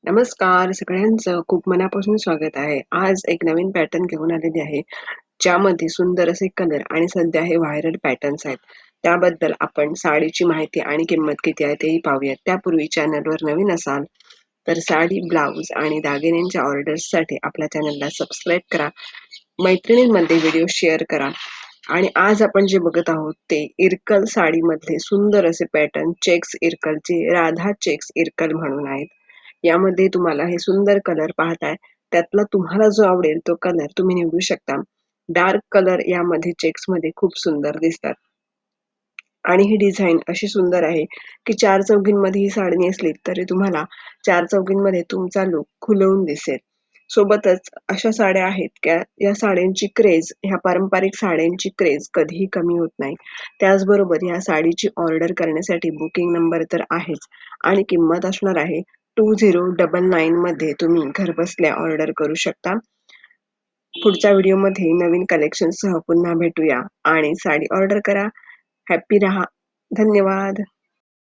नमस्कार सगळ्यांचं खूप मनापासून स्वागत आहे. आज एक नवीन पॅटर्न घेऊन आलेली आहे, ज्यामध्ये सुंदर असे कलर आणि सध्या हे व्हायरल पॅटर्न्स आहेत. त्याबद्दल आपण साडीची माहिती आणि किंमत किती आहे तेही पाहूयात. त्यापूर्वी चॅनलवर नवीन असाल तर साडी, ब्लाउज आणि दागिन्यांच्या ऑर्डर्ससाठी आपल्या चॅनलला सबस्क्राईब करा. मैत्रिणींमध्ये व्हिडिओ शेअर करा. आणि आज आपण जे बघत आहोत ते इरकल साडीमधले सुंदर असे पॅटर्न चेक्स इरकलचे राधा चेक्स इरकल म्हणून आहेत. यामध्ये तुम्हाला हे सुंदर कलर पाहताय, त्यातला तुम्हाला जो आवडेल तो कलर तुम्ही निवडू शकता. डार्क कलर यामध्ये चेक्समध्ये खूप सुंदर दिसतात. आणि ही डिझाइन अशी सुंदर आहे, की चार चौघींमध्ये ही साडी नेसली तरी तुम्हाला चार चौघींमध्ये तुमचा लूक खुलवून दिसेल. सोबतच अशा साड्या आहेत की या साड्यांची क्रेज, ह्या पारंपरिक साड्यांची क्रेज कधीही कमी होत नाही. त्याचबरोबर ह्या साडीची ऑर्डर करण्यासाठी बुकिंग नंबर तर आहेच आणि किंमत असणार आहे 2099 मध्ये तुम्ही घरबसल्या ऑर्डर करू शकता. पुढच्या व्हिडिओमध्ये नवीन कलेक्शनसह पुन्हा भेटूया आणि साडी ऑर्डर करा. हॅपी राहा. धन्यवाद.